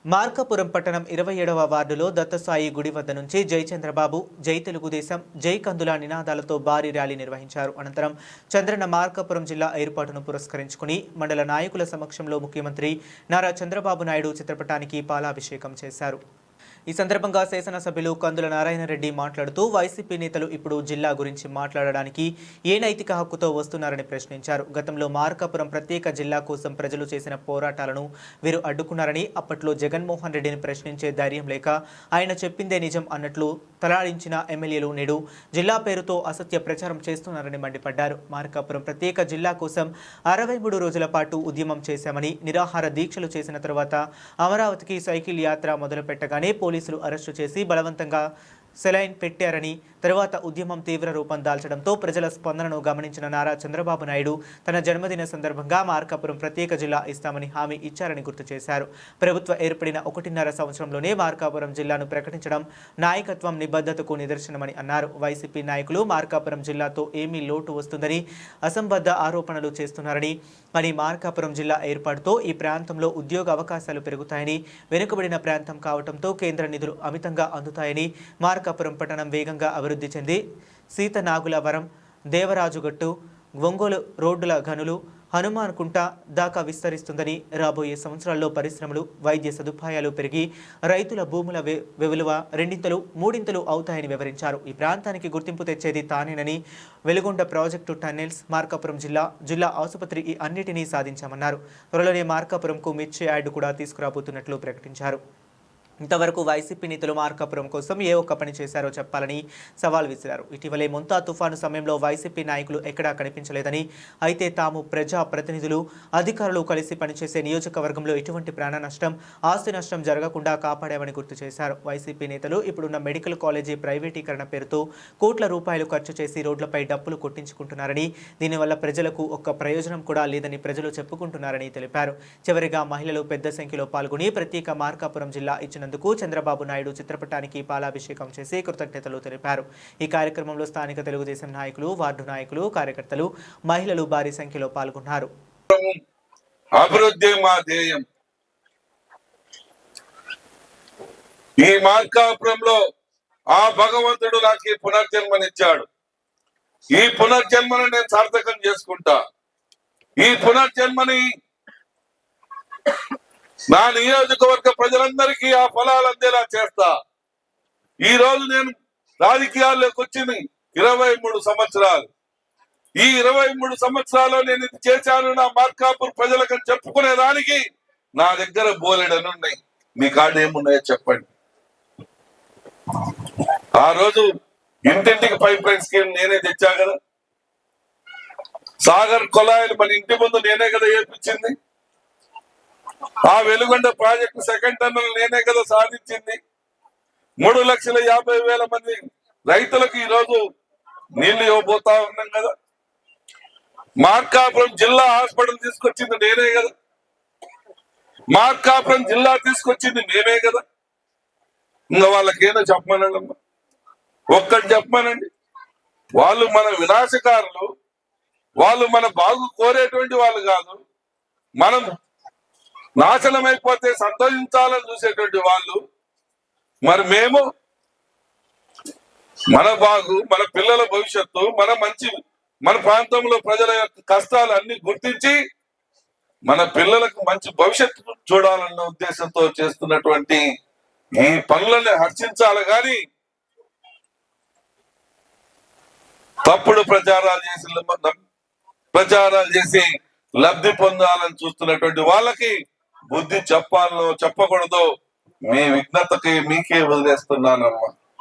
మార్కాపురం పట్టణం 27వ వార్డులో దత్తసాయి గుడి వద్ద నుంచి జై చంద్రబాబు, జై తెలుగుదేశం, జై కందుల నినాదాలతో భారీ ర్యాలీ నిర్వహించారు. అనంతరం చంద్రన్న మార్కాపురం జిల్లా ఏర్పాటును పురస్కరించుకుని మండల నాయకుల సమక్షంలో ముఖ్యమంత్రి నారా చంద్రబాబు నాయుడు చిత్రపటానికి పాలాభిషేకం చేశారు. ఈ సందర్భంగా శాసనసభ్యులు కందుల నారాయణ రెడ్డి మాట్లాడుతూ వైసీపీ నేతలు ఇప్పుడు జిల్లా గురించి మాట్లాడడానికి ఏ నైతిక హక్కుతో వస్తున్నారని ప్రశ్నించారు. గతంలో మార్కాపురం ప్రత్యేక జిల్లా కోసం ప్రజలు చేసిన పోరాటాలను వీరు అడ్డుకున్నారని, అప్పట్లో జగన్మోహన్ రెడ్డిని ప్రశ్నించే ధైర్యం లేక ఆయన చెప్పిందే నిజం అన్నట్లు తలాడించిన ఎమ్మెల్యేలు నేడు జిల్లా పేరుతో అసత్య ప్రచారం చేస్తున్నారని మండిపడ్డారు. మార్కాపురం ప్రత్యేక జిల్లా కోసం 63 రోజుల పాటు ఉద్యమం చేశామని, నిరాహార దీక్షలు చేసిన తర్వాత అమరావతికి సైకిల్ యాత్ర మొదలుపెట్టగానే పోలీసులు అరెస్టు చేసి బలవంతంగా సెలైన్ పెట్టారని, తర్వాత ఉద్యమం తీవ్ర రూపం దాల్చడంతో ప్రజల స్పందనను గమనించిన నారా చంద్రబాబు నాయుడు తన జన్మదిన సందర్భంగా మార్కాపురం ప్రత్యేక జిల్లా ఇస్తామని హామీ ఇచ్చారని గుర్తు చేశారు. ప్రభుత్వ ఏర్పడిన 1.5 సంవత్సరంలోనే మార్కాపురం జిల్లాను ప్రకటించడం నాయకత్వం నిబద్ధతకు నిదర్శనమని అన్నారు. వైసీపీ నాయకులు మార్కాపురం జిల్లాతో ఏమీ లోటు వస్తుందని అసంబద్ధ ఆరోపణలు చేస్తున్నారని, అని మార్కాపురం జిల్లా ఏర్పాటుతో ఈ ప్రాంతంలో ఉద్యోగ అవకాశాలు పెరుగుతాయని, వెనుకబడిన ప్రాంతం కావడంతో కేంద్ర నిధులు అమితంగా అందుతాయని, మార్కాపురం పట్టణం వేగంగా అభివృద్ధి చెంది సీతనాగులవరం, దేవరాజుగట్టు, ఒంగోలు రోడ్డుల గనులు, హనుమాన్ కుంట దాకా విస్తరిస్తుందని, రాబోయే సంవత్సరాల్లో పరిశ్రమలు, వైద్య సదుపాయాలు పెరిగి రైతుల భూముల విలువ రెండింతలు మూడింతలు అవుతాయని వివరించారు. ఈ ప్రాంతానికి గుర్తింపు తెచ్చేది తానేనని, వెలుగొండ ప్రాజెక్టు, టన్నెల్స్, మార్కాపురం జిల్లా ఆసుపత్రి ఈ అన్నిటినీ సాధించామన్నారు. త్వరలోనే మార్కాపురంకు మిర్చి యార్డు కూడా తీసుకురాబోతున్నట్లు ప్రకటించారు. ఇంతవరకు వైసీపీ నేతలు మార్కాపురం కోసం ఏ ఒక్క పని చేశారో చెప్పాలని సవాల్ విసిరారు. ఇటీవలే మొంతా తుఫాను సమయంలో వైసీపీ నాయకులు ఎక్కడా కనిపించలేదని, అయితే తాము ప్రజా ప్రతినిధులు, అధికారులు కలిసి పనిచేసే నియోజకవర్గంలో ఎటువంటి ప్రాణ నష్టం, ఆస్తి నష్టం జరగకుండా కాపాడామని గుర్తు చేశారు. వైసీపీ నేతలు ఇప్పుడున్న మెడికల్ కాలేజీ ప్రైవేటీకరణ పేరుతో కోట్ల రూపాయలు ఖర్చు చేసి రోడ్లపై డప్పులు కొట్టించుకుంటున్నారని, దీనివల్ల ప్రజలకు ఒక్క ప్రయోజనం కూడా లేదని ప్రజలు చెప్పుకుంటున్నారని తెలిపారు. చివరిగా మహిళలు పెద్ద సంఖ్యలో పాల్గొని ప్రత్యేక మార్కాపురం జిల్లా ఇచ్చినందుకు చంద్రబాబు నాయుడు చిత్రపటానికి పాలాభిషేకం చేసి కృతజ్ఞతలు తెలిపారు. ఈ కార్యక్రమంలో స్థానిక తెలుగుదేశం నాయకులు, వార్డు నాయకులు, కార్యకర్తలు, మహిళలు భారీ సంఖ్యలో పాల్గొన్నారు. అభివృద్ధి మా ధ్యేయం. ఈ మార్కాపురంలో ఆ భగవంతుడు నాకు ఈ పునర్జన్మనిచ్చాడు. ఈ పునర్జన్మను నేను సార్థకం చేసుకుంటా. ఈ పునర్జన్మని నా నియోజకవర్గ ప్రజలందరికీ ఆ ఫలాలు అందేలా చేస్తా. ఈ రోజు నేను రాజకీయాల్లోకి వచ్చింది 23 సంవత్సరాలు. ఈ 23 సంవత్సరాల్లో నేను ఇది చేశాను నా మార్కాపూర్ ప్రజలకు చెప్పుకునేదానికి నా దగ్గర బోలెడనున్నాయి. మీ కాళ్ళు ఏమున్నాయో చెప్పండి. ఆ రోజు ఇంటింటికి పైప్ లైన్ స్కీమ్ నేనే తెచ్చా కదా. సాగర్ కొలాయిలు మన ఇంటి ముందు నేనే కదా ఏర్పించింది. ఆ వెలుగొండ ప్రాజెక్టు సెకండ్ టన్నల్ నేనే కదా సాధించింది. 3,50,000 మంది రైతులకు ఈ రోజు నీళ్లు ఇవ్వబోతా ఉన్నాం కదా. మార్కాపురం జిల్లా హాస్పిటల్ తీసుకొచ్చింది నేనే కదా. మార్కాపురం జిల్లా తీసుకొచ్చింది నేనే కదా. ఇంకా వాళ్ళకేదో చెప్పమనండి, ఒక్కటి చెప్పమనండి. వాళ్ళు మన వినాశకారులు, వాళ్ళు మన బాగు కోరేటువంటి వాళ్ళు కాదు. మనం నాశనం అయిపోతే సంతోషించాలని చూసేటువంటి వాళ్ళు. మరి మేము మన బాగు, మన పిల్లల భవిష్యత్తు, మన మంచి, మన ప్రాంతంలో ప్రజల యొక్క కష్టాలు అన్ని గుర్తించి మన పిల్లలకు మంచి భవిష్యత్తు చూడాలన్న ఉద్దేశంతో చేస్తున్నటువంటి ఈ పనులని హర్షించాలి కానీ తప్పుడు ప్రచారాలు చేసి లబ్ధి పొందాలని చూస్తున్నటువంటి వాళ్ళకి బుద్ధి చెప్పాలో చెప్పకూడదో మీ విఘ్నతకి మీకే వదిలేస్తున్నానమ్మా.